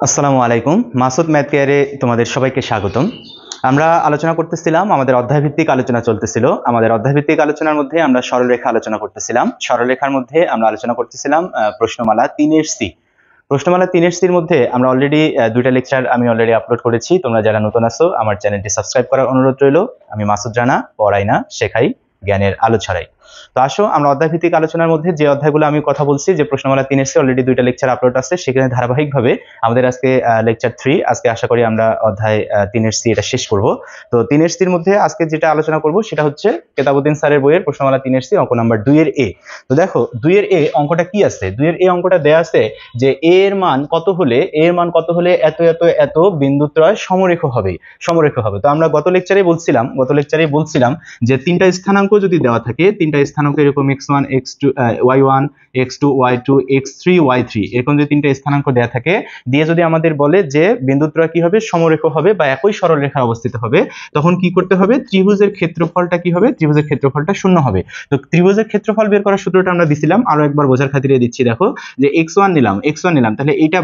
আসসালামু আলাইকুম। মাসুদ ম্যাথ কেয়ারে তোমাদের সবাইকে স্বাগতম। আমরা আলোচনা করতেছিলাম, আমাদের অধ্যায়ভিত্তিক আলোচনা চলতেছিল। আমাদের অধ্যায়ভিত্তিক আলোচনার মধ্যে আমরা সরলরেখা আলোচনা করতেছিলাম। সরলরেখার মধ্যে আমরা আলোচনা করতেছিলাম প্রশ্নমালা 3-এর সি। প্রশ্নমালা 3-এর সির মধ্যে আমরা অলরেডি দুইটা লেকচার আমি অলরেডি আপলোড করেছি। তোমরা যারা নতুন আছো আমার চ্যানেলটি সাবস্ক্রাইব করার অনুরোধ রইল। আমি মাসুদ রানা, পড়াই না শেখাই, জ্ঞানের আলো ছড়াই। তো আসো আমরা অধ্যায়ভিত্তিক আলোচনার মধ্যে যে অধ্যায়গুলো আমি কথা বলছি, যে প্রশ্নমালা 3-এর সি অলরেডি দুইটা লেকচার আপলোড আছে, সেখানে ধারাবাহিকভাবে আমাদের আজকে লেকচার 3, আজকে আশা করি আমরা অধ্যায় 3-এর সি এটা শেষ করব। তো 3-এর সির মধ্যে আজকে যেটা আলোচনা করব সেটা হচ্ছে কেতাবউদ্দিন স্যারের বইয়ের প্রশ্নমালা 3-এর সি অঙ্ক নাম্বার 2-এর এ। তো দেখো 2-এর এ অঙ্কটা কি আছে। 2-এর এ অঙ্কটা দেয়া আছে যে এ এর মান কত হলে এত এত এত বিন্দুত্রয় সমরেখ হবে। তো আমরা গত লেকচারেই বলছিলাম যে তিনটা স্থানাঙ্ক যদি দেওয়া থাকে, তিনটা স্থানাঙ্ক এরকম x1 x2 y1 x2 y2 x3 y3 এরকম যদি তিনটা স্থানাঙ্ক দেওয়া থাকে, দিয়ে যদি আমাদের বলে যে বিন্দুত্রয় কি হবে, সমরেখ হবে বা একই সরলরেখায় অবস্থিত হবে, তখন কি করতে হবে, ত্রিভুজের ক্ষেত্রফলটা কি হবে, ত্রিভুজের ক্ষেত্রফলটা 0 হবে। তো ত্রিভুজের ক্ষেত্রফল বের করার সূত্রটা আমরা দিছিলাম, আরো একবার বোঝার খাতিরে দিচ্ছি। দেখো যে x1 নিলাম, তাহলে এটা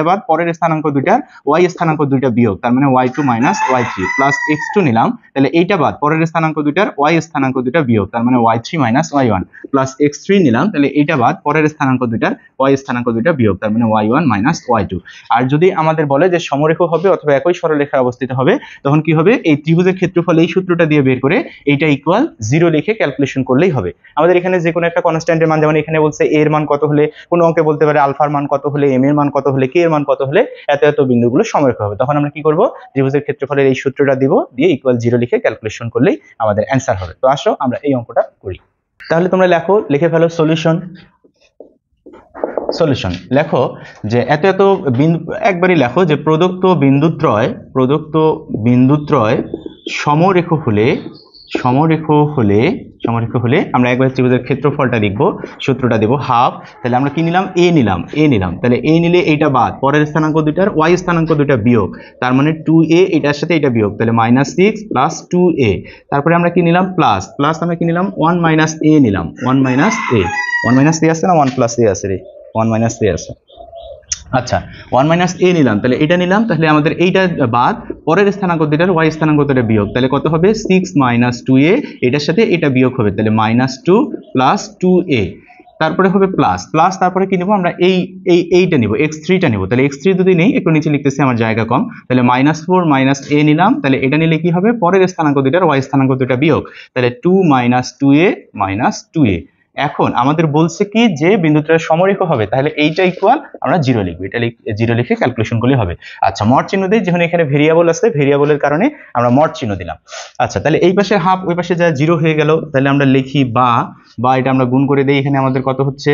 বাদ পরের স্থানাঙ্ক দুইটার y স্থানাঙ্ক দুইটা বিয়োগ, তার মানে y2 - y3 প্লাস x2 নিলাম, তাহলে এইটা বাদ পরের স্থানাঙ্ক দুইটার y স্থানাঙ্ক দুইটা বিয়োগ, তার মানে y3 - y1 প্লাস x3 নিলাম, তাহলে এইটা বাদ পরের স্থানাঙ্ক দুইটার y স্থানাঙ্ক দুইটা বিয়োগ, তার মানে y1 - y2। আর যদি আমাদের বলে যে সমরেখ হবে অথবা একই সরলরেখায় অবস্থিত হবে, তখন কি হবে, এই ত্রিভুজের ক্ষেত্রফল এই সূত্রটা দিয়ে বের করে এইটা ইকুয়াল 0 লিখে ক্যালকুলেশন করলেই হবে। আমাদের এখানে যে কোনো একটা কনস্ট্যান্টের মান, যেমন এখানে বলছে a এর মান কত হলে, কোনো অঙ্কে বলতে পারে আলফার মান কত হলে, m এর মান কত হলে, k এর মান কত হলে এত এত বিন্দুগুলো সমরেখ হবে। তখন আমরা কি করব, ত্রিভুজের ক্ষেত্রফলের এই সূত্রটা দিব, দিয়ে ইকুয়াল 0 লিখে ক্যালকুলেশন করলেই আমাদের অ্যান্সার হবে। তো আসো আমরা এই অঙ্কটা করি। তাহলে তোমরা লিখে ফেলো সলিউশন লেখো যে এত এত বিন্দু, একবারই লেখো যে প্রদত্ত বিন্দুত্রয় সমরেখ হলে আমরা একবার ত্রিভুজের ক্ষেত্রফলটা লিখবো, সূত্রটা দেব হাফ। তাহলে আমরা কি নিলাম, এ নিলাম, তাহলে এ নিলে এইটা বাদ পরের স্থানাঙ্ক দুইটার y স্থানাঙ্ক দুইটা বিয়োগ, তার মানে 2a, এটার সাথে এটা বিয়োগ, তাহলে -6 প্লাস 2a। তারপরে আমরা কি নিলাম, প্লাস আমরা কি নিলাম 1 - a নিলাম, 1 - a আছে না, 1 + a আছে রে, 1 - a আছে। আচ্ছা 1 - a নিলাম, তাহলে এটা নিলাম, তাহলে আমাদের এইটা বাদ পরের স্থানাঙ্ক দুইটার y স্থানাঙ্ক দুইটা বিয়োগ, তাহলে কত হবে 6 - 2a, এটার সাথে এটা বিয়োগ হবে, তাহলে -2 + 2a। তারপরে হবে প্লাস তারপরে কি নিব আমরা, এইটা নিব, x3টা নিব। তাহলে x3 যদি নেই, একটু নিচে লিখতেছি, আমার জায়গা কম, তাহলে -4 - a নিলাম, তাহলে এটা নিলে কি হবে, পরের স্থানাঙ্ক দুইটার y স্থানাঙ্ক দুইটা বিয়োগ, তাহলে 2 - 2a - 2a। এখন আমাদের বলছে কি যে বিন্দুত্রয় সমরেখ হবে, তাহলে এইটা ইকুয়াল আমরা 0 লিখব, এটা 0 লিখে ক্যালকুলেশন করলে হবে। আচ্ছা মড চিহ্ন দেই, যেখানে এখানে ভেরিয়েবল আছে, ভেরিয়েবলের কারণে আমরা মড চিহ্ন দিলাম। আচ্ছা তাহলে এই পাশে হাফ, ওই পাশে যা 0 হয়ে গেল, তাহলে আমরা লিখি বা এটা আমরা গুণ করে দেই, এখানে আমাদের কত হচ্ছে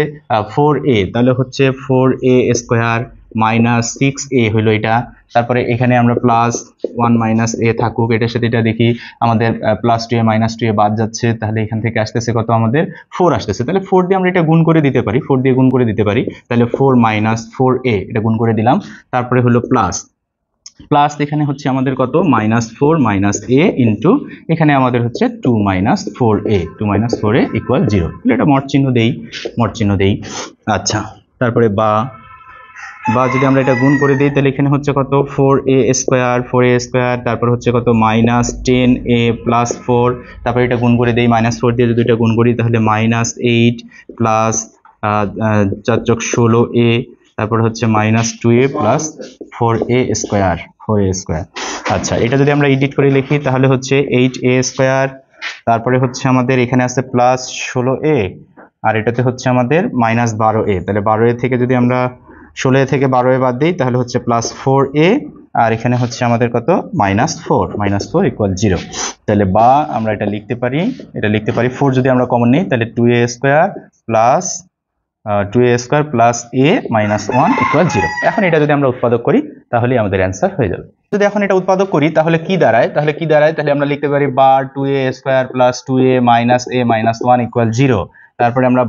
4a, তাহলে হচ্ছে 4a স্কয়ার -6a হইলো এটা। তারপরে এখানে আমরা প্লাস 1 - a থাকুক, এটার সাথে এটা দেখি আমাদের +2a -2a বাদ যাচ্ছে, তাহলে এখান থেকে আসতেছে কত, আমাদের 4 আসতেছে। তাহলে 4 দিয়ে আমরা এটা গুণ করে দিতে পারি, তাহলে 4 - 4a এটা গুণ করে দিলাম। তারপরে হলো প্লাস এখানে হচ্ছে আমাদের কত, -4 - a ইন্টু এখানে আমাদের হচ্ছে 2 - 4a ইকুয়াল 0। এটা মড চিহ্ন দেই। আচ্ছা তারপরে বা যদি আমরা এটা গুণ করে দিই, তাহলে এখানে হচ্ছে কত, 4a স্কয়ার, তারপর হচ্ছে কত -10a + 4, তারপর এটা গুণ করে দেই, -4 দিয়ে যদি এটা গুণ করি, তাহলে -8 প্লাস 4 + 16a, তারপর হচ্ছে -2a + 4a স্কয়ার। আচ্ছা এটা যদি আমরা এডিট করে লিখি, তাহলে হচ্ছে 8a স্কয়ার, তারপরে হচ্ছে আমাদের এখানে আছে +16a, আর এটাতে হচ্ছে আমাদের -12a, তাহলে 12a থেকে যদি আমরা 16 থেকে 12a বাদ দিই, তাহলে হচ্ছে +4a, আর এখানে হচ্ছে আমাদের কত, -4 ইকুয়াল 0। তাহলে বা আমরা এটা লিখতে পারি 4 যদি আমরা কমন নিই, তাহলে 2a square plus a - 1 equal 0। এখন এটা যদি আমরা উৎপাদক করি, তাহলে আমাদের অ্যান্সার হয়ে যাবে। যদি এখন এটা উৎপাদক করি, তাহলে কি দাঁড়ায়, তাহলে আমরা লিখতে পারি বা 2a square plus 2a - a - 1 equal 0। তারপরে আমরা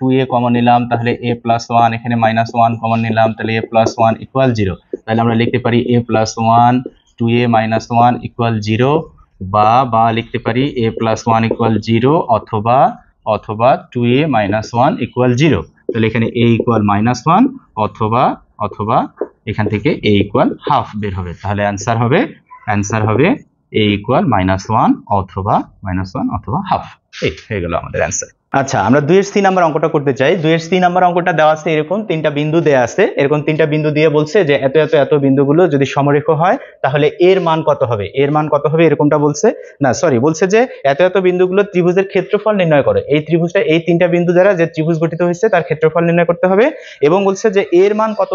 2a কমন নিলাম, তাহলে a + 1, এখানে -1 কমন নিলাম, তাহলে a + 1 ইকুয়াল 0। তাহলে আমরা লিখতে পারি a + 1 2a - 1 ইকুয়াল 0, বা লিখতে পারি a + 1 ইকুয়াল 0 অথবা 2a - 1 ইকুয়াল 0। তাহলে এখানে a ইকুয়াল -1 অথবা অথবা এখান থেকে a ইকুয়াল হাফ বের হবে। তাহলে অ্যান্সার হবে a ইকুয়াল -1 অথবা হাফ। এই হয়ে গেল আমাদের অ্যান্সার। আচ্ছা, আমরা 2 এর সি নাম্বার অঙ্কটা করতে চাই। 2 এর সি নাম্বার অঙ্কটা দেওয়া আছে এরকম তিনটা বিন্দু দেয়া আছে। এরকম তিনটা বিন্দু দিয়ে বলছে যে এত এত এত বিন্দুগুলো যদি সমরেখ হয় তাহলে এর মান কত হবে, এর মান কত হবে এরকমটা বলছে। না সরি, বলছে যে এত এত বিন্দুগুলো ত্রিভুজের ক্ষেত্রফল নির্ণয় করে। এই ত্রিভুজটা এই তিনটা বিন্দু দ্বারা যে ত্রিভুজ গঠিত হয়েছে তার ক্ষেত্রফল নির্ণয় করতে হবে, এবং বলছে যে এর মান কত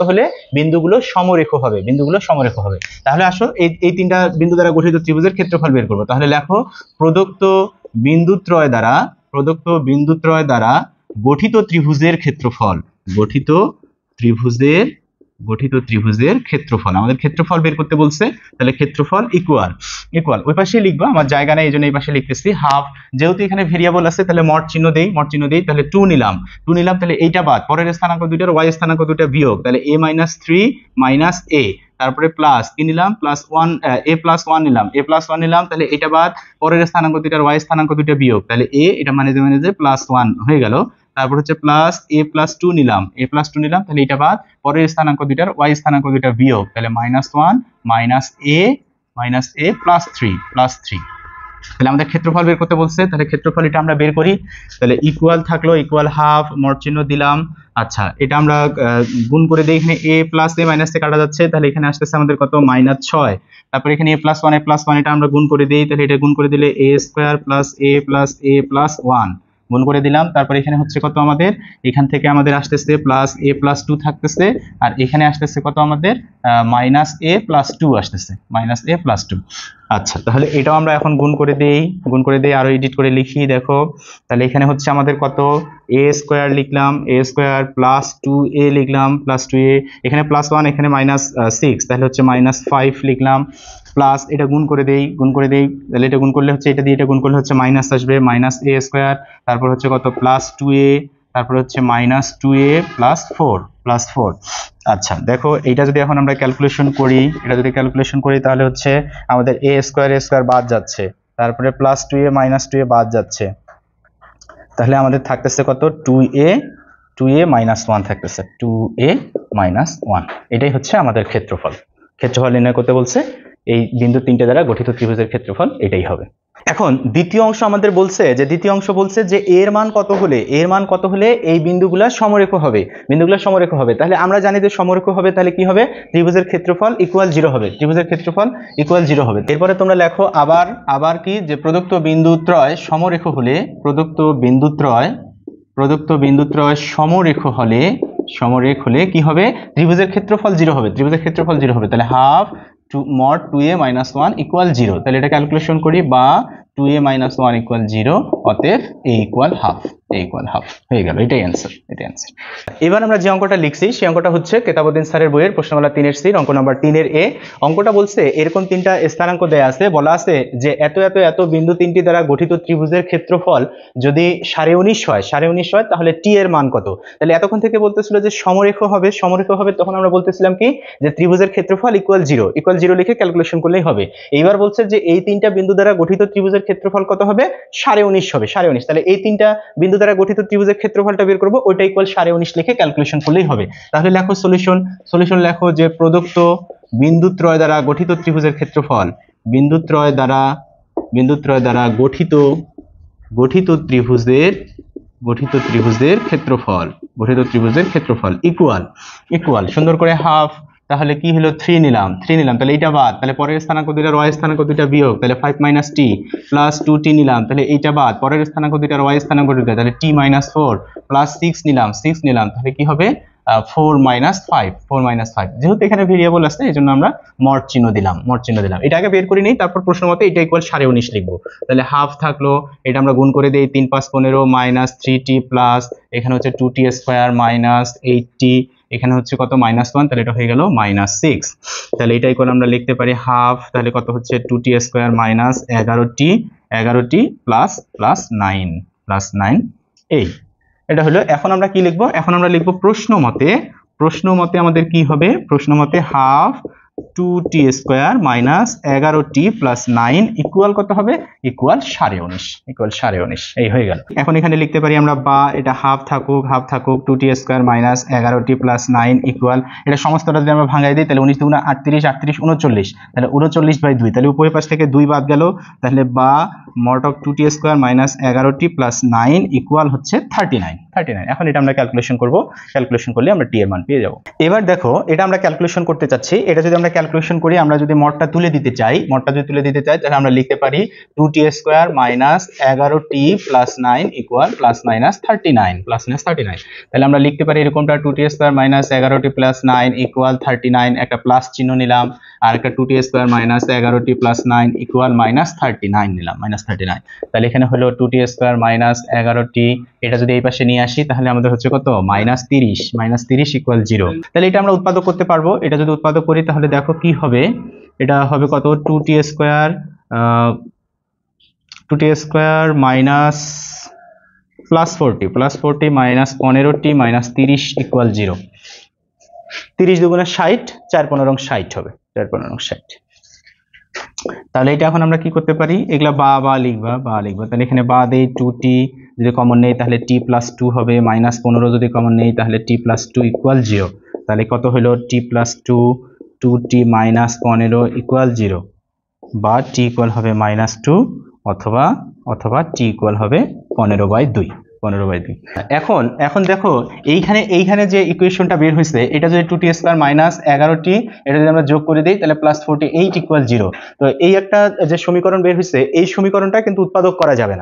হলে বিন্দুগুলো সমরেখ হবে। তাহলে আসো এই তিনটা বিন্দু দ্বারা গঠিত ত্রিভুজের ক্ষেত্রফল বের করবো। তাহলে লেখো প্রদত্ত বিন্দুত্রয় দ্বারা গঠিত ত্রিভুজের ক্ষেত্রফল, গঠিত ত্রিভুজের ক্ষেত্রফল, আমাদের ক্ষেত্রফল বের করতে বলছে। তাহলে ক্ষেত্রফল ইকুয়াল ওই পাশে লিখবো, আমার জায়গা নেই এই জন্য এই পাশে লিখতেছি হাফ। যেহেতু এখানে ভেরিয়েবল আছে তাহলে মড চিহ্ন দেই, তাহলে 2 নিলাম, তাহলে এইটা বাদ, পরের স্থানাঙ্ক দুইটার y স্থানাঙ্ক দুইটা বিয়োগ, তাহলে a - 3 - a, তারপরে প্লাস কি নিলাম +1 a+1 নিলাম, তাহলে এটা বাদ, পরের স্থানাঙ্ক দুইটার y স্থানাঙ্ক দুইটা বিয়োগ, তাহলে a এটা মানে যে +1 হয়ে গেল। তারপর হচ্ছে প্লাস a+2 নিলাম, তাহলে এটা বাদ, পরের স্থানাঙ্ক দুইটার y স্থানাঙ্ক দুইটা বিয়োগ, তাহলে -1 - a +3 তাহলে আমাদের ক্ষেত্রফল বের করতে বলছে। তাহলে ক্ষেত্রফল এটা আমরা বের করি। তাহলে ইকুয়াল থাকলো, ইকুয়াল হাফ, মড চিহ্ন দিলাম। আচ্ছা, এটা আমরা গুণ করে দিই, এখানে a প্লাস a মাইনাস এ কাটা যাচ্ছে, তাহলে এখানে আসতেছে আমাদের কত -6। তারপর এখানে a+1 এটা আমরা গুণ করে দিই, তাহলে এটা গুণ করে দিলে a² + a+1 গুণ করে দিলাম। তারপর এখানে হচ্ছে কত আমাদের, এখান থেকে আমাদের আসতেছে +a+2 থাকতেছে, আর এখানে আসতেছে কত আমাদের -a+2 আসতেছে, -a+2। আচ্ছা, তাহলে এটাও আমরা এখন গুণ করে দেই, আরো এডিট করে লিখি, দেখো তাহলে এখানে হচ্ছে আমাদের কত a² লিখলাম, a² +2a লিখলাম, +2a, এখানে +1 এখানে -6, তাহলে হচ্ছে -5 লিখলাম, প্লাস এটা গুণ করে দেই, তাহলে এটা গুণ করলে হচ্ছে এটা দিয়ে এটা গুণ করলে হচ্ছে মাইনাস আসবে, -a², তারপর হচ্ছে কত +2a, তারপর হচ্ছে -2a +4। আচ্ছা, দেখো এইটা যদি এখন আমরা ক্যালকুলেশন করি, তাহলে হচ্ছে আমাদের a² বাদ যাচ্ছে, তারপরে +2a -2a বাদ যাচ্ছে, তাহলে আমাদের থাকতেছে কত 2a -1 থাকতেছে, 2a -1। এটাই হচ্ছে আমাদের ক্ষেত্রফল নির্ণয় করতে বলছে। এই বিন্দু তিনটে দ্বারা গঠিত ত্রিভুজের ক্ষেত্রফল এটাই হবে। এখন দ্বিতীয় অংশ আমাদের বলছে যে এর মান কত হলে এই বিন্দুগুলা সমরেখ হবে। তাহলে আমরা জানি যে সমরেখ হবে, তাহলে কি হবে, ত্রিভুজের ক্ষেত্রফল ইকুয়াল 0 হবে, এরপরে তোমরা লেখো আবার কি, যে প্রদত্ত বিন্দুত্রয় সমরেখ হলে, সমরেখ হলে কি হবে, ত্রিভুজের ক্ষেত্রফল 0 হবে, তাহলে হাফ mod 2a - 1 = 0। তাহলে এটা ক্যালকুলেশন করি, বা 2a - 1 = 0, অতএব a = হাফ, হয়ে গেল। এটাই অ্যান্সার। এবার আমরা যে অঙ্কটা লিখছি সেই অঙ্কটা হচ্ছে কেতাবউদ্দিন স্যারের বইয়ের প্রশ্নমালা 3 এর সি, অঙ্ক নাম্বার 3 এর এ। অঙ্কটা বলছে এরকম তিনটা স্থানাঙ্ক দেয়া আছে, বলা আছে যে এত এত এত বিন্দু তিনটি দ্বারা গঠিত ত্রিভুজের ক্ষেত্রফল যদি 19.5 হয় তাহলে টি এর মান কত। তাহলে এতক্ষণ থেকে বলতেছিল যে সমরেখ হবে, তখন আমরা বলতেছিলাম কি, যে ত্রিভুজের ক্ষেত্রফল ইকুয়াল 0 লিখে ক্যালকুলেশন করলেই হবে। এইবার বলছে যে এই তিনটা বিন্দু দ্বারা গঠিত ত্রিভুজের ক্ষেত্রফল কত হবে, 19.5 হবে, 19। তাহলে এই তিনটা বিন্দু দ্বারা গঠিত ত্রিভুজের ক্ষেত্রফলটা বের করব, ওইটা ইকুয়াল 19.5 লিখে ক্যালকুলেশন করলেই হবে। তাহলে লেখো সলিউশন লেখো যে প্রদত্ত বিন্দুত্রয় দ্বারা গঠিত ত্রিভুজের ক্ষেত্রফল, বিন্দুত্রয় দ্বারা গঠিত ত্রিভুজের ক্ষেত্রফল ইকুয়াল সুন্দর করে হাফ। তাহলে কি হলো, 3 নিলাম, তাহলে এইটা বাদ, তাহলে পরের স্থানাঙ্ক দুইটার y স্থানাঙ্ক দুইটা বিয়োগ, তাহলে 5 - t +2t নিলাম, তাহলে এইটা বাদ, পরের স্থানাঙ্ক দুইটার y স্থানাঙ্ক দুইটা, তাহলে t - 4 +6 নিলাম, তাহলে কি হবে 4 - 5। যেহেতু এখানে ভেরিয়েবল আছে এই জন্য আমরা মড চিহ্ন দিলাম। এটা আগে বের করে নিই, তারপর প্রশ্ন মতে এটা ইকুয়াল 19.5 লিখবো। তাহলে হাফ থাকলো, এটা আমরা গুণ করে দেই, 3 × 5 = 15 -3t প্লাস এখানে হচ্ছে 2t² -8t, এখানে হচ্ছে কত -1, তাহলে এটা হয়ে গেল -6। তাহলে এটা ইকুয়াল আমরা লিখতে পারি হাফ, তাহলে কত হচ্ছে 2t² -11t প্লাস 9 এই এটা হলো। এখন আমরা কি লিখবো, প্রশ্ন মতে আমাদের কি হবে, প্রশ্ন মতে half 2t² minus 11t plus 9 equal কত হবে? Equal 19.5, equal 19.5। এই হয়ে গেল। এখন এখানে লিখতে পারি আমরা বা এটা হাফ থাকুক 2t² minus 11t plus 9 equal, এটা সমস্তটা যদি আমরা ভাঙাই দিই তাহলে 19 দুগুণা 38, 38 39, তাহলে 39/2, তাহলে উপরের পাশ থেকে 2 বাদ গেল, তাহলে বা mod of 2t² minus 11t plus 9 equal হচ্ছে 39। এখন এটা আমরা ক্যালকুলেশন করব, ক্যালকুলেশন করলে আমরা t এর মান পেয়ে যাব। এবার দেখো এটা আমরা ক্যালকুলেশন করতে চাচ্ছি, এটা যদি আমরা ক্যালকুলেশন করি, আমরা যদি মডটা তুলে দিতে চাই, তাহলে আমরা লিখতে পারি 2t² minus 11t plus 9 equal plus minus 39, তাহলে আমরা লিখতে পারি এরকমটা 2t² minus 11t plus 9 equal 39, একটা প্লাস চিহ্ন নিলাম, আর একটা 2t² minus 11t plus 9 equal minus 39 নিলাম, মাইনাস 39। তাহলে এখানে হলো 2t² মাইনাস 11t, এটা যদি এই পাশে নিয়ে আসি তাহলে আমাদের হচ্ছে কত? Minus 30 equal 0। তাহলে এটা আমরা উৎপাদক করতে পারবো, এটা যদি উৎপাদক করি তাহলে দেখো কি হবে, এটা হবে কত? 2t² minus plus 40 minus 15t minus 30 equal 0। 30 দুগুণে 60, 4×15 60 হবে, 4×15 60। তাহলে এটা এখন আমরা কি করতে পারি, এগুলা বা লিখবা, তাহলে এখানে বা দেই 2t যদি কমন নেই তাহলে t প্লাস 2 হবে, মাইনাস 15 যদি কমন নেই তাহলে t প্লাস 2 ইকুয়াল 0। তাহলে কত হলো? t plus 2t minus 15 equal 0, বা t ইকুয়াল হবে মাইনাস 2 অথবা t ইকুয়াল হবে 15/2। এখন দেখো এইখানে যে ইকুয়েশনটা বের হয়েছে, এটা যদি 2t² মাইনাস 11t, এটা যদি আমরা যোগ করে দিই তাহলে প্লাস 48 ইকুয়াল 0। তো এই একটা যে সমীকরণ বের হয়েছে, এই সমীকরণটা কিন্তু উৎপাদক করা যাবে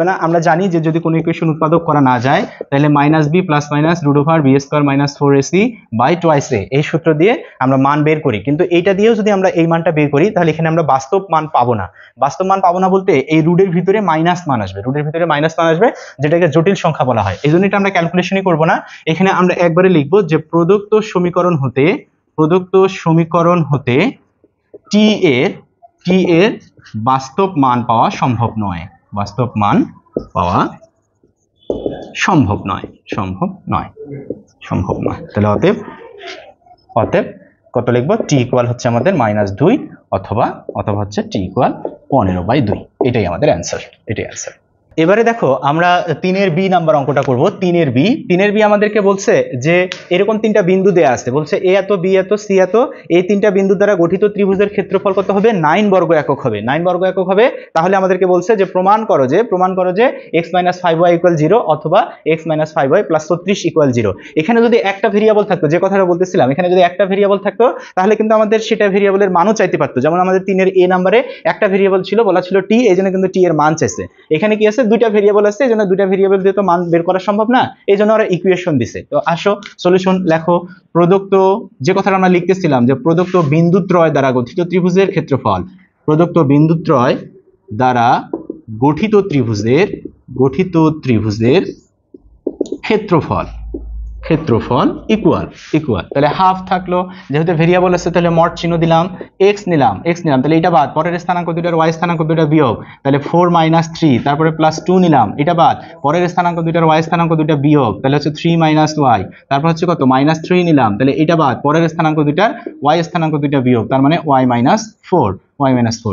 না, আমরা জানি যে যদি কোনো ইকুয়েশন উৎপাদক করা না যায় তাহলে minus B plus minus √b² minus 4ac by 2a, এই সূত্র দিয়ে আমরা মান বের করি। কিন্তু এইটা দিয়েও যদি আমরা এই মানটা বের করি তাহলে এখানে আমরা বাস্তব মান পাবো না, বলতে এই রুটের ভিতরে মাইনাস মান আসবে, যেটাকে জটিল সংখ্যা বলা হয়। এই জন্য এটা আমরা ক্যালকুলেশনই করব না, এখানে আমরা একবারে লিখবো যে প্রদত্ত সমীকরণ হতে t এর বাস্তব মান পাওয়া সম্ভব নয়, তাহলে অতএব কত লিখবো? t ইকুয়াল হচ্ছে আমাদের -2 অথবা হচ্ছে t ইকুয়াল 15/2। এটাই আমাদের অ্যান্সার, এবারে দেখো আমরা 3-এর বি নাম্বার অঙ্কটা করব। 3-এর বি আমাদেরকে বলছে যে এরকম তিনটা বিন্দু দেয়া আছে, বলছে এ এত, বি এত, সি এত, এই তিনটা বিন্দু দ্বারা গঠিত ত্রিভুজের ক্ষেত্রফল কত হবে? 9 বর্গ একক হবে। তাহলে আমাদেরকে বলছে যে প্রমাণ করো যে x - 5y = 0 অথবা x - 5y + 36 = 0। এখানে যদি একটা ভেরিয়েবল থাকতো, যে কথাটা বলতেছিলাম, এখানে যদি একটা ভেরিয়েবল থাকতো তাহলে কিন্তু আমাদের সেটা ভেরিয়েবলের মানও চাইতে পারতো। যেমন আমাদের 3-এর এ নাম্বারে একটা ভেরিয়েবল ছিল, বলা ছিল t, এইজন্য কিন্তু t এর মান চাইছে। এখানে কি আছে? দুইটা ভেরিয়েবল আছে, এইজন্য দুইটা ভেরিয়েবল দিয়ে তো মান বের করা সম্ভব না, এইজন্য ওরা ইকুয়েশন দিছে। তো আসো সলিউশন লেখো। প্রদত্ত যে কথাটা আমরা লিখতেছিলাম যে প্রদত্ত বিন্দুত্রয় দ্বারা গঠিত ত্রিভুজের ক্ষেত্রফল, প্রদত্ত বিন্দুত্রয় দ্বারা গঠিত ত্রিভুজের ক্ষেত্রফল ইকুয়াল, তাহলে হাফ থাকলো, যেহেতু ভেরিয়েবল আছে তাহলে মড চিহ্ন দিলাম, x নিলাম, তাহলে এটা বাদ, পরের স্থানাঙ্ক দুইটার y স্থানাঙ্ক দুইটা বিয়োগ, তাহলে 4 - 3, তারপরে +2 নিলাম, এটা বাদ, পরের স্থানাঙ্ক দুইটার y স্থানাঙ্ক দুইটা বিয়োগ, তাহলে হচ্ছে 3 - y, তারপর হচ্ছে কত? -3 নিলাম, তাহলে এটা বাদ, পরের স্থানাঙ্ক দুইটার y স্থানাঙ্ক দুইটা বিয়োগ, তার মানে y - 4,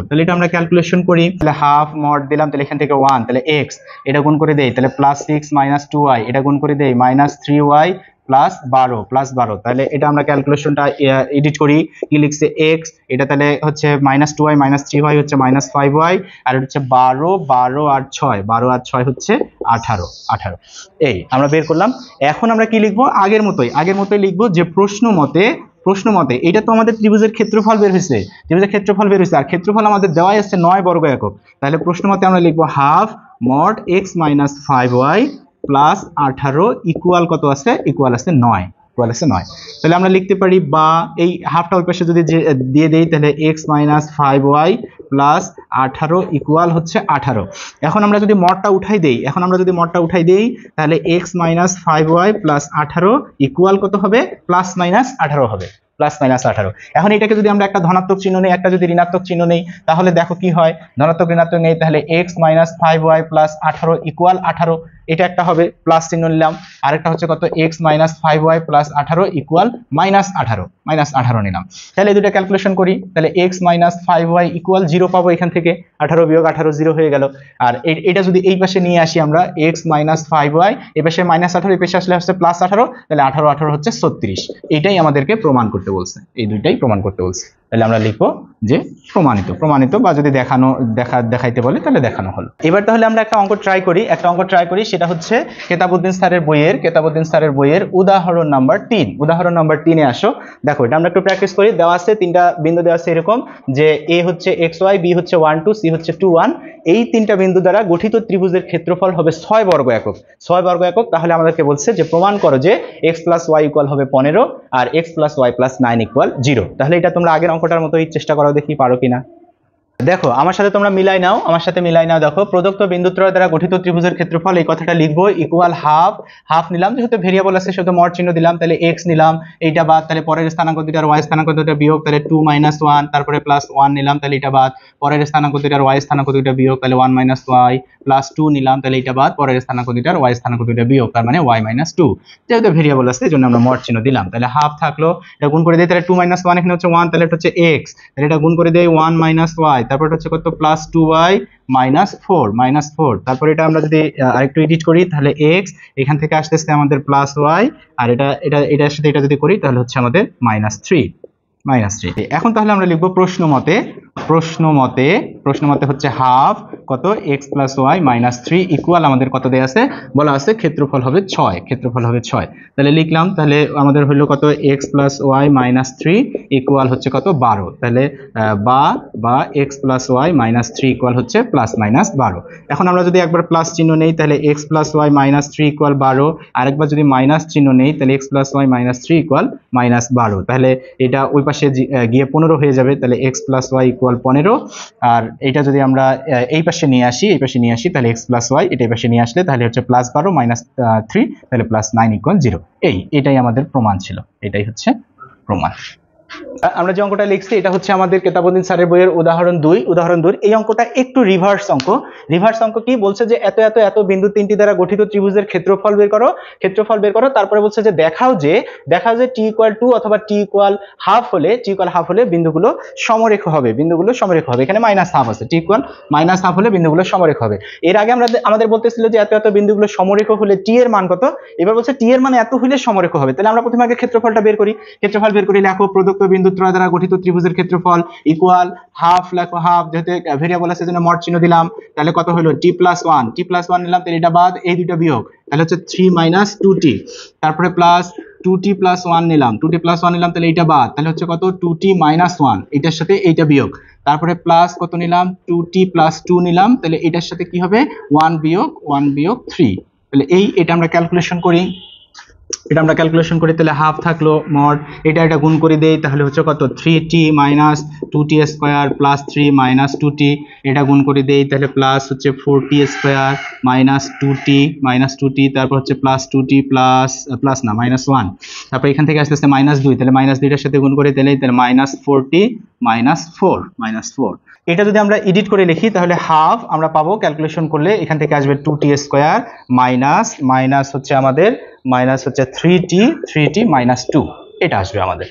তাহলে এটা আমরা ক্যালকুলেশন করি। তাহলে হাফ মড দিলাম, তাহলে এখান থেকে 1, তাহলে x, এটা গুণ করে দেই, তাহলে +6 - 2y, এটা গুণ করে দেই, -3y +12, তাহলে এটা আমরা ক্যালকুলেশনটা এডিট করি, কি লিখছে? x, এটা তাহলে হচ্ছে -2y -3y হচ্ছে -5y, আর এটা হচ্ছে 12 আর 6 হচ্ছে 18। এই আমরা বের করলাম। এখন আমরা কি লিখবো? আগের মতোই লিখবো যে প্রশ্ন মতে এটা তো আমাদের ত্রিভুজের ক্ষেত্রফল বের হয়েছে, আর ক্ষেত্রফল আমাদের দেওয়াই আছে 9 বর্গ একক। তাহলে প্রশ্ন মতে আমরা লিখবো half mod x - 5y + 18 equal কত আছে? ইকুয়াল আছে 9। তাহলে আমরা লিখতে পারি, বা এই হাফটা ওই পাশে যদি দিয়ে দেই তাহলে x - 5y + 18 ইকুয়াল হচ্ছে 18। এখন আমরা যদি মডটা উঠাই দেই তাহলে x - 5y + 18 ইকুয়াল কত হবে? +-18 হবে, +-18। এখন এটাকে যদি আমরা একটা ধনাত্মক চিহ্ন নেই, একটা যদি ঋণাত্মক চিহ্ন নেই, তাহলে দেখো কি হয়? ধনাত্মক ঋণাত্মক নেই, তাহলে x - 5y + 18 ইকুয়াল 18। এটা একটা হবে প্লাস চিহ্ন নিলাম, আরেকটা হচ্ছে কত x minus 5y plus 18 equal -18 নিলাম। তাহলে এই দুটো ক্যালকুলেশন করি, তাহলে x মাইনাস 5y ইকুয়াল 0 পাবো এখান থেকে, 18 বিয়োগ 18 0 হয়ে গেল। আর এটা যদি এই পাশে নিয়ে আসি আমরা x মাইনাস 5y, এই পাশে -18, এই পাশে আসলে হচ্ছে +18, তাহলে 18 18 হচ্ছে 36। এইটাই আমাদেরকে প্রমাণ করতে বলছে, এই দুইটাই প্রমাণ করতে বলছে। তাহলে আমরা লিখবো যে প্রমাণিত, বা যদি দেখাইতে বলে তাহলে দেখানো হলো। এবার তাহলে আমরা একটা অঙ্ক ট্রাই করি, সেটা হচ্ছে কেতাবউদ্দিন স্যারের বইয়ের উদাহরণ নাম্বার 3। উদাহরণ নাম্বার 3-এ আসো। দেখো এটা আমরা একটু প্র্যাকটিস করি। দেওয়া আছে তিনটা বিন্দু দেওয়া আছে এরকম যে a হচ্ছে xy, b হচ্ছে 1 2, c হচ্ছে 2 1। এই তিনটা বিন্দু দ্বারা গঠিত ত্রিভুজের ক্ষেত্রফল হবে 6 বর্গ একক। তাহলে আমাদেরকে বলছে যে প্রমাণ করো যে x প্লাস y ইকুয়াল হবে 15 আর x plus y plus 9 equal 0। তাহলে এটা তোমরা আগের অঙ্কটার মতোই চেষ্টা করো, দেখি পারো কিনা। দেখো আমার সাথে তোমরা মিলাই নাও, দেখো প্রদত্ত বিন্দুত্রয় দ্বারা গঠিত ত্রিভুজের ক্ষেত্রফল, এই কথাটা লিখবো ইকুয়াল হাফ নিলাম, যেহেতু ভেরিয়েবল আছে সেহেতু মড চিহ্ন দিলাম, তাহলে x নিলাম, এইটা বাদ, তাহলে পরের স্থানাঙ্ক দুইটার y স্থানাঙ্ক দুইটা বিয়োগ, তাহলে 2 - 1, তারপরে +1 নিলাম, তাহলে এটা বাদ, পরের স্থানাঙ্ক দুইটার y স্থানাঙ্ক দুইটা বিয়োগ, তাহলে 1 - y, +2 নিলাম, তাহলে এটা বাদ, পরের স্থানাঙ্ক দুইটার y স্থানাঙ্ক দুইটা বিয়োগ, তার মানে y - 2। যেহেতু ভেরিয়েবল আছে এই জন্য আমরা মড চিহ্ন দিলাম। তাহলে হাফ থাকলো, এটা গুণ করে দেই, তাহলে 2 - 1 এখানে হচ্ছে 1, তাহলে এটা হচ্ছে x, তাহলে এটা গুণ করে দেই 1 - y, তারপর হচ্ছে কত +2y -4, তারপর এটা আমরা যদি আরেকটু এডিট করি তাহলে x, এখান থেকে আসতেছে আমাদের +y, আর এটার সাথে এটা যদি করি তাহলে হচ্ছে আমাদের -3। এখন তাহলে আমরা লিখবো প্রশ্ন মতে হচ্ছে হাফ কত x প্লাস y -3 ইকুয়াল আমাদের কত দেয়া আছে, বলা আছে ক্ষেত্রফল হবে 6। তাহলে লিখলাম, তাহলে আমাদের হলো কত x প্লাস y -3 ইকুয়াল হচ্ছে কত 12। তাহলে বা x প্লাস y -3 ইকুয়াল হচ্ছে +-12। এখন আমরা যদি একবার প্লাস চিহ্ন নেই তাহলে x প্লাস y -3 ইকুয়াল 12, আরেকবার যদি মাইনাস চিহ্ন নেই তাহলে x প্লাস y -3 ইকুয়াল -12। তাহলে এটা ওই পাশে গিয়ে 15 হয়ে যাবে, তাহলে x প্লাস y ইকুয়াল 15। আর এটা যদি আমরা এই পাশে নিয়ে আসি তাহলে x প্লাস y এটা এই পাশে নিয়ে আসলে তাহলে হচ্ছে +12 -3, তাহলে +9 ইকুয়াল 0। এটাই আমাদের প্রমাণ ছিল, এটাই হচ্ছে প্রমাণ। আমরা যে অঙ্কটা লিখছি এটা হচ্ছে আমাদের কেতাবউদ্দিন স্যারের বইয়ের উদাহরণ 2। এই অঙ্কটা একটু রিভার্স অঙ্ক কি বলছে যে এত বিন্দু তিনটি দ্বারা গঠিত ত্রিভুজের ক্ষেত্রফল বের করো। তারপরে বলছে যে দেখাও যে t = 2 অথবা t = হাফ হলে বিন্দুগুলো সমরেখ হবে। এখানে -হাফ আছে, t = -হাফ হলে বিন্দুগুলো সমরেখ হবে। এর আগে আমাদের বলতেছিল যে এত বিন্দুগুলো সমরেখ হলে t এর মান কত, এবার বলছে t এর মান এত হলে সমরেখ হবে। তাহলে আমরা প্রথমে আগে ক্ষেত্রফলটা বের করি। লেখো প্রদত্ত বিন্দুত্রয় দ্বারা গঠিত ত্রিভুজের ক্ষেত্রফল ইকুয়াল হাফ, লেখো হাফ, যেহেতু ভেরিয়েবল আছে সেজন্য মড চিহ্ন দিলাম। তাহলে কত হলো t + 1 নিলাম, তাহলে এটা বাদ, এই দুটো বিয়োগ, তাহলে হচ্ছে 3 - 2t, তারপরে প্লাস 2t + 1 নিলাম, তাহলে এটা বাদ, তাহলে হচ্ছে কত 2t - 1, এটার সাথে এইটা বিয়োগ, তারপরে প্লাস কত নিলাম 2t + 2 নিলাম, তাহলে এটার সাথে কি হবে 1 বিয়োগ 3। তাহলে এটা আমরা ক্যালকুলেশন করি, তাহলে হাফ থাকলো মড, এটা গুণ করে দেই, তাহলে হচ্ছে কত 3t - 2t² + 3 - 2t, এটা গুণ করে দেই, তাহলে প্লাস হচ্ছে 4t² - 2t, তারপর হচ্ছে প্লাস 2t -1, তারপর এখান থেকে আসতেছে -2, তাহলে -2টার সাথে গুণ করে দিলে তাহলে -4t -4। এটা যদি আমরা এডিট করে লিখি তাহলে হাফ আমরা পাবো, ক্যালকুলেশন করলে এখান থেকে আসবে 2t² মাইনাস হচ্ছে আমাদের -3t -2, এটা আসবে আমাদের।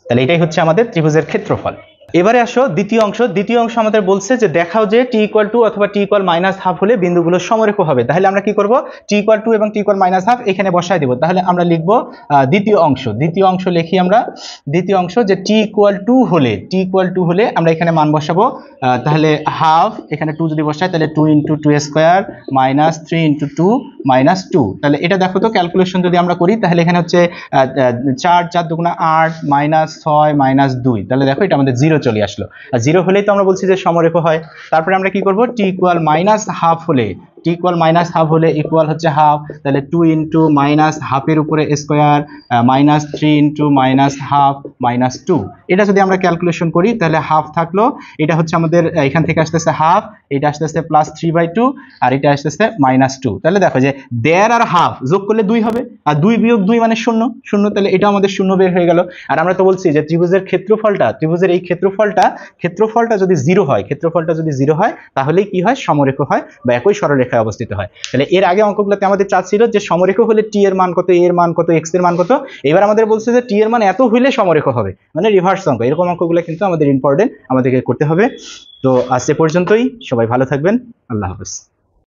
তাহলে এটাই হচ্ছে আমাদের ত্রিভুজের ক্ষেত্রফল। এবারে আসো দ্বিতীয় অংশ আমাদের বলছে যে দেখাও যে t = 2 অথবা t = -হাফ হলে বিন্দুগুলো সমরেখ হবে। তাহলে আমরা কি করব, t = 2 এবং t = -হাফ এখানে বসায় দেব। তাহলে আমরা লিখব দ্বিতীয় অংশ লিখি আমরা। দ্বিতীয় অংশ যে t = 2 হলে আমরা এখানে মান বসাবো, তাহলে হাফ, এখানে 2 যদি বসাই তাহলে 2 × 2² -3 × 2 -2। তাহলে এটা দেখো তো ক্যালকুলেশন যদি আমরা করি তাহলে এখানে হচ্ছে 4 4 দুগুণা 8 -6 -2, তাহলে দেখো এটা আমাদের 0 চলে আসলো। আর 0 হলেই তো আমরা বলছি যে সমরেখ হয়। তারপরে আমরা কি করব, t = -হাফ হলে ইকুয়াল হচ্ছে হাফ, তাহলে 2 × -হাফের উপরে স্কয়ার -3 × -হাফ -2। এটা যদি আমরা ক্যালকুলেশন করি তাহলে হাফ থাকলো, এটা হচ্ছে আমাদের এখান থেকে আসতেছে হাফ, এটা আসতেছে +3/2, আর এটা আসতেছে -2। তাহলে দেখো যে দেড় আর হাফ যোগ করলে 2 হবে, আর 2 বিয়োগ 2 মানে 0, তাহলে এটা আমাদের 0 বের হয়ে গেল। আর আমরা তো বলছি যে ত্রিভুজের এই ক্ষেত্রফলটা যদি 0 হয়, তাহলেই কি হয়, সমরেখ হয় বা একই সরলরেখা কোথায় অবস্থিত হয়। তাহলে এর আগে অঙ্কগুলোতে আমাদের চাপ ছিল যে সমরেখ হলে টি এর মান কত, এ এর মান কত, এক্স এর মান কত। এবার আমাদের বলছে যে টি এর মান এত হইলে সমরেখ হবে, মানে রিভার্স অঙ্ক। এরকম অঙ্কগুলো কিন্তু আমাদের ইম্পর্টেন্ট, আমাদেরকে করতে হবে। তো আজ এ পর্যন্তই, সবাই ভালো থাকবেন, আল্লাহ হাফেজ।